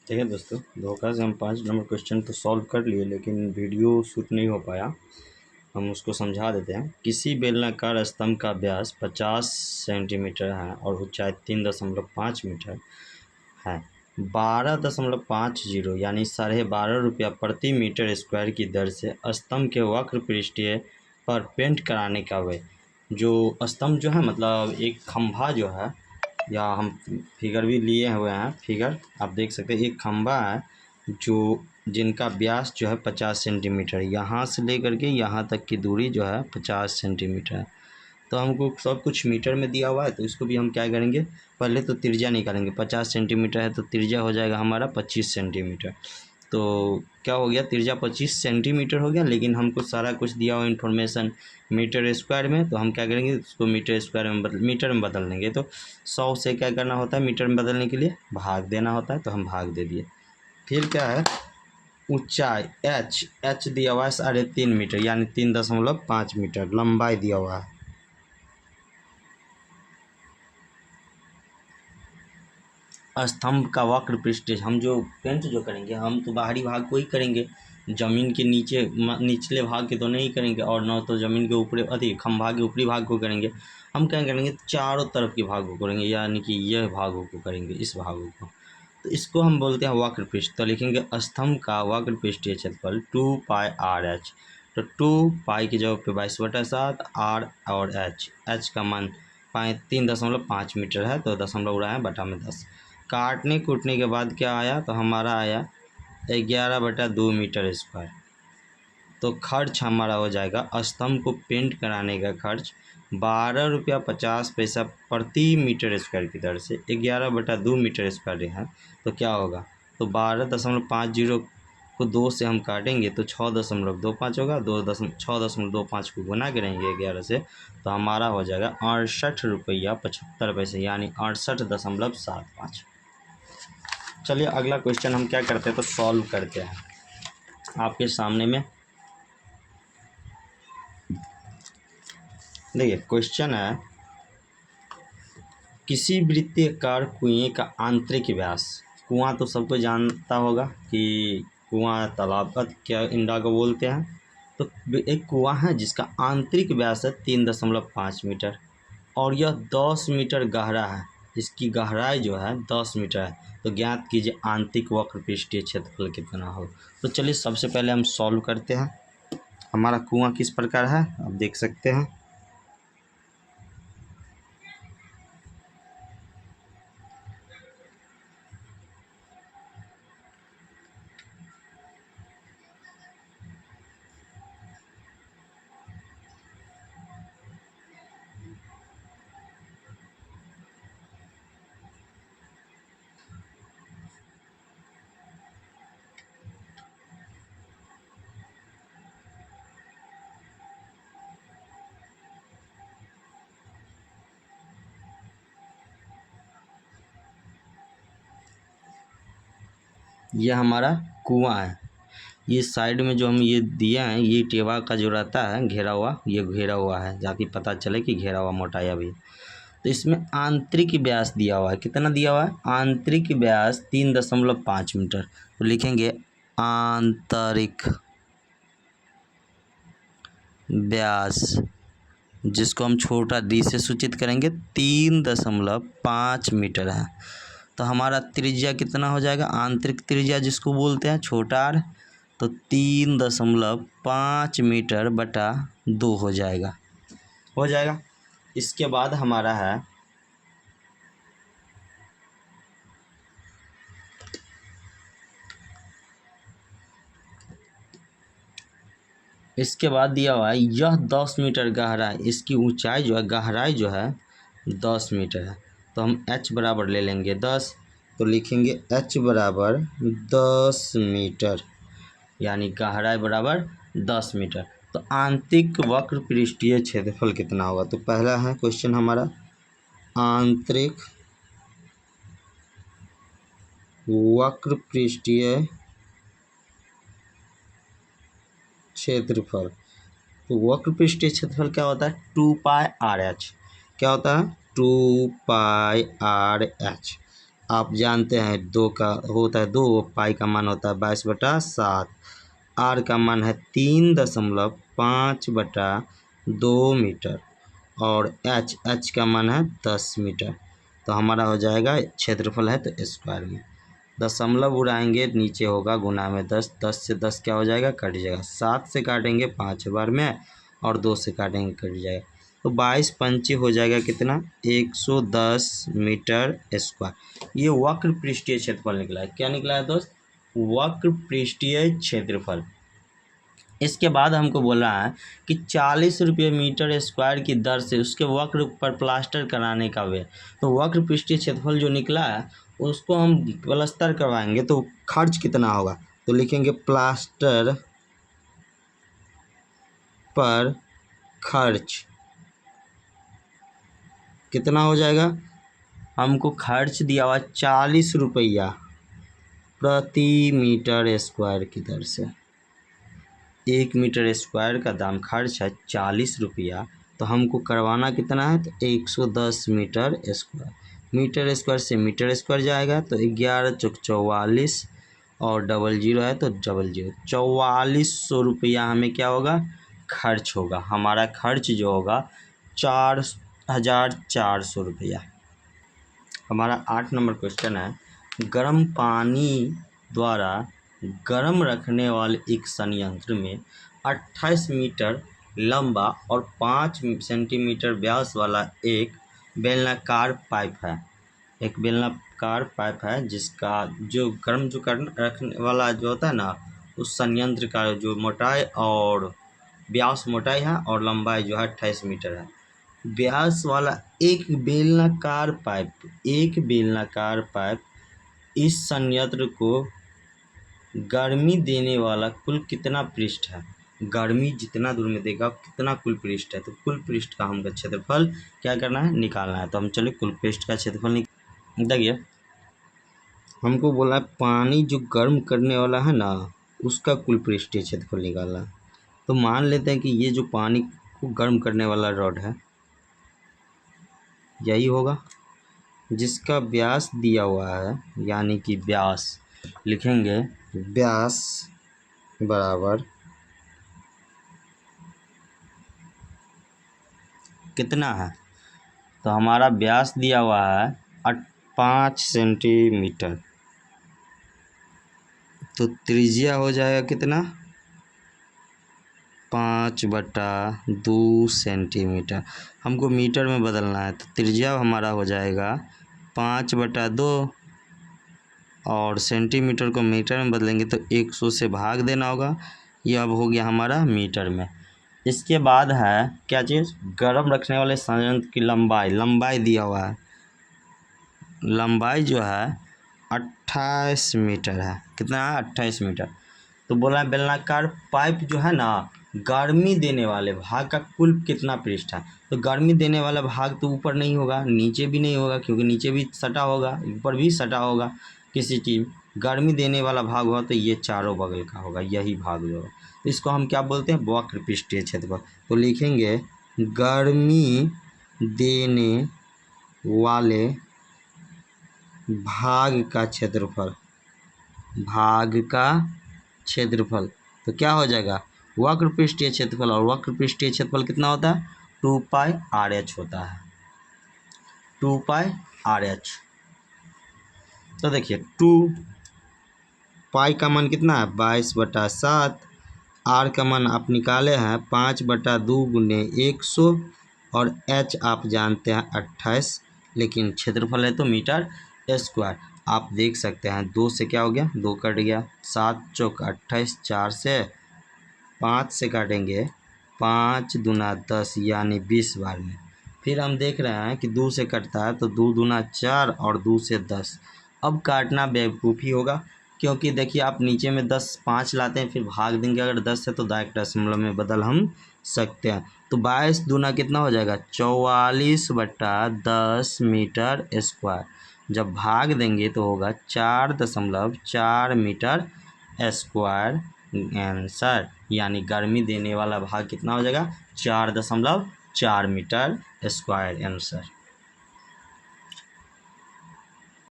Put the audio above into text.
ठीक है दोस्तों, धोखा से हम 5 नंबर क्वेश्चन तो सॉल्व कर लिए, लेकिन वीडियो शूट नहीं हो पाया। हम उसको समझा देते हैं। किसी बेलनाकार स्तंभ का व्यास 50 सेंटीमीटर है और ऊंचाई 3.5 मीटर है। 12.50 यानी 12.5 रुपया प्रति मीटर स्क्वायर की दर से स्तंभ के वक्र पृष्ठीय पर पेंट कराने का व्यय। जो स्तंभ जो है, मतलब एक खंभा जो है, या हम फिगर भी लिए हुए हैं, फिगर आप देख सकते हैं। एक खंभा है जो जिनका व्यास जो है 50 सेंटीमीटर, यहाँ से लेकर के यहाँ तक की दूरी जो है 50 सेंटीमीटर है। तो हमको सब कुछ मीटर में दिया हुआ है, तो इसको भी हम क्या करेंगे, पहले तो त्रिज्या निकालेंगे। 50 सेंटीमीटर है तो त्रिज्या हो जाएगा हमारा 25 सेंटीमीटर। तो क्या हो गया, त्रिज्या 25 सेंटीमीटर हो गया, लेकिन हमको सारा कुछ दिया हुआ इन्फॉर्मेशन मीटर स्क्वायर में। तो हम क्या करेंगे, उसको मीटर स्क्वायर में मीटर में बदल देंगे। तो 100 से क्या करना होता है, मीटर में बदलने के लिए भाग देना होता है, तो हम भाग दे दिए। फिर क्या है, ऊंचाई एच दिया हुआ है 3.5 मीटर, यानी 3.5 मीटर लंबाई दिया हुआ है। स्तंभ का वक्र पृष्ठ, हम जो पेंट जो करेंगे, हम तो बाहरी भाग को ही करेंगे, ज़मीन के नीचे निचले भाग के तो नहीं करेंगे, और न तो ज़मीन के ऊपरी खंभा के ऊपरी भाग को करेंगे। हम क्या करेंगे, चारों तरफ के भागों को करेंगे, यानी कि यह भागों को करेंगे, इस भागों को। तो इसको हम बोलते हैं वक्र पृष्ठ। तो लिखेंगे स्तंभ का वक्र पृष्ठीय क्षेत्रफल 2πr/h। तो 2π की जगह पे 22/7 r और h का मान 3.5 मीटर है, तो दशमलव उड़ा है बटा में 10। काटने कूटने के बाद क्या आया, तो हमारा आया 11/2 मीटर स्क्वायर। तो खर्च हमारा हो जाएगा, स्तंभ को पेंट कराने का खर्च 12.50 रुपया प्रति मीटर स्क्वायर की दर से 11/2 मीटर स्क्वायर है। तो क्या होगा, तो 12.50 को 2 से हम काटेंगे तो 6.25 होगा। 6.25 को गुना करेंगे 11 से, तो हमारा हो जाएगा 68.75 रुपया, यानी 68.75। चलिए अगला क्वेश्चन हम क्या करते हैं, तो सॉल्व करते हैं आपके सामने में। देखिए क्वेश्चन है, किसी वृत्ताकार कुएं का आंतरिक व्यास। कुआं तो सबको जानता होगा कि कुआं तालाब का क्या इंडा को बोलते हैं। तो एक कुआं है जिसका आंतरिक व्यास है 3.5 मीटर, और यह 10 मीटर गहरा है। इसकी गहराई जो है 10 मीटर है। तो ज्ञात कीजिए आंतरिक वक्र पृष्ठीय क्षेत्रफल कितना हो। तो चलिए सबसे पहले हम सॉल्व करते हैं। हमारा कुआं किस प्रकार है, आप देख सकते हैं। यह हमारा कुआं है। ये साइड में जो हम ये दिए हैं, ये टेवा का जो रहता है घेरा हुआ, ये घेरा हुआ है, जाकि पता चले कि घेरा हुआ मोटाया भी। तो इसमें आंतरिक व्यास दिया हुआ है, कितना दिया हुआ है, आंतरिक व्यास 3.5 मीटर। तो लिखेंगे आंतरिक व्यास, जिसको हम छोटा डी से सूचित करेंगे, 3.5 मीटर है। तो हमारा त्रिज्या कितना हो जाएगा, आंतरिक त्रिज्या जिसको बोलते हैं छोटा आर, तो 3.5 मीटर बटा 2 हो जाएगा। इसके बाद हमारा है, इसके बाद दिया हुआ है यह 10 मीटर गहरा है। इसकी ऊंचाई जो है, गहराई जो है 10 मीटर है। तो हम h बराबर ले लेंगे 10। तो लिखेंगे h बराबर 10 मीटर, यानी गहराई बराबर 10 मीटर। तो आंतरिक वक्र पृष्ठीय क्षेत्रफल कितना होगा। तो पहला है क्वेश्चन हमारा, आंतरिक वक्र पृष्ठीय क्षेत्रफल। तो वक्र पृष्ठीय क्षेत्रफल क्या होता है, 2πr/h। क्या होता है, 2πr/h। आप जानते हैं 2 का होता है 2, पाई का मान होता है 22/7, आर का मान है 3.5/2 मीटर और एच का मान है 10 मीटर। तो हमारा हो जाएगा क्षेत्रफल है तो स्क्वायर में दशमलव उड़ाएंगे नीचे होगा गुना में 10, 10 से 10 क्या हो जाएगा कट जाएगा, 7 से काटेंगे 5 बार में और 2 से काटेंगे कट जाएगा। तो 22 पंचे हो जाएगा कितना 110 मीटर स्क्वायर। ये वक्र पृष्ठीय क्षेत्रफल निकला है। क्या निकला है दोस्त? वक्र पृष्ठीय क्षेत्रफल। इसके बाद हमको बोल रहा है कि 40 रुपये मीटर स्क्वायर की दर से उसके वक्र पर प्लास्टर कराने का व्यय। तो वक्र पृष्ठीय क्षेत्रफल जो निकला है उसको हम प्लास्टर करवाएंगे तो खर्च कितना होगा, तो लिखेंगे प्लास्टर पर खर्च कितना हो जाएगा। हमको खर्च दिया हुआ 40 रुपया प्रति मीटर स्क्वायर की दर से। 1 मीटर स्क्वायर का दाम खर्च है 40 रुपया, तो हमको करवाना कितना है तो 110 मीटर स्क्वायर। मीटर स्क्वायर से मीटर स्क्वायर जाएगा तो 11 चौक 44 और डबल जीरो है तो डबल जीरो 4400 रुपया हमें क्या होगा खर्च होगा। हमारा खर्च जो होगा 4400 रुपया। हमारा 8 नंबर क्वेश्चन है गर्म पानी द्वारा गर्म रखने वाले एक संयंत्र में 28 मीटर लंबा और 5 सेंटीमीटर व्यास वाला एक बेलनाकार पाइप है। एक बेलनाकार पाइप है जिसका जो गर्म जो रखने वाला जो होता है ना उस संयंत्र का जो मोटाई और व्यास मोटाई है और लंबाई जो है 28 मीटर है। व्यास वाला एक बेलनाकार पाइप इस संयंत्र को गर्मी देने वाला कुल कितना पृष्ठ है। गर्मी जितना दूर में देगा कितना कुल पृष्ठ है, तो कुल पृष्ठ का हमको क्षेत्रफल क्या करना है निकालना है। तो हम चलिए कुल पृष्ठ का क्षेत्रफल देखिए हमको बोला है पानी जो गर्म करने वाला है ना उसका कुल पृष्ठीय क्षेत्रफल निकालना है। तो मान लेते हैं कि ये जो पानी को गर्म करने वाला रॉड है यही होगा जिसका व्यास दिया हुआ है, यानी कि व्यास लिखेंगे व्यास बराबर कितना है, तो हमारा व्यास दिया हुआ है 5 सेंटीमीटर, तो त्रिज्या हो जाएगा कितना 5/2 सेंटीमीटर। हमको मीटर में बदलना है तो त्रिज्या हमारा हो जाएगा 5/2 और सेंटीमीटर को मीटर में बदलेंगे तो 100 से भाग देना होगा। ये अब हो गया हमारा मीटर में। इसके बाद है क्या चीज़ गर्म रखने वाले संयंत्र की लंबाई दिया हुआ है। लंबाई जो है 28 मीटर है। कितना है 28 मीटर। तो बोला है बेलनाकार पाइप जो है ना गर्मी देने वाले भाग का कुल कितना पृष्ठ है। तो गर्मी देने वाला भाग तो ऊपर नहीं होगा नीचे भी नहीं होगा क्योंकि नीचे भी सटा होगा ऊपर भी सटा होगा किसी चीज़। गर्मी देने वाला भाग हुआ तो ये चारों बगल का होगा यही भाग जो है। तो इसको हम क्या बोलते हैं वक्र पृष्ठीय क्षेत्रफल। तो लिखेंगे गर्मी देने वाले भाग का क्षेत्रफल तो क्या हो जाएगा वक्र पृष्ठीय क्षेत्रफल। और वक्र पृष्ठीय क्षेत्रफल कितना होता है 2πRh होता है 2πRh। तो देखिए 2 पाई का मान कितना है 22/7, आर का मान आप निकाले हैं 5/2 गुने 100 और एच आप जानते हैं 28, लेकिन क्षेत्रफल है तो मीटर स्क्वायर। आप देख सकते हैं 2 से क्या हो गया 2 कट गया 7 चौक 28, 4 से 5 से काटेंगे 5 दूना 10 यानी 20 बार में। फिर हम देख रहे हैं कि 2 से कटता है तो 2 दूना 4 और 2 से 10। अब काटना बेवकूफ़ी होगा क्योंकि देखिए आप नीचे में 10 5 लाते हैं फिर भाग देंगे अगर 10 है तो डायरेक्ट दशमलव में बदल हम सकते हैं। तो 22 दूना कितना हो जाएगा 44/10 मीटर स्क्वायर। जब भाग देंगे तो होगा 4.4 मीटर स्क्वायर आंसर। यानी गर्मी देने वाला भाग कितना हो जाएगा 4.4 मीटर स्क्वायर आंसर।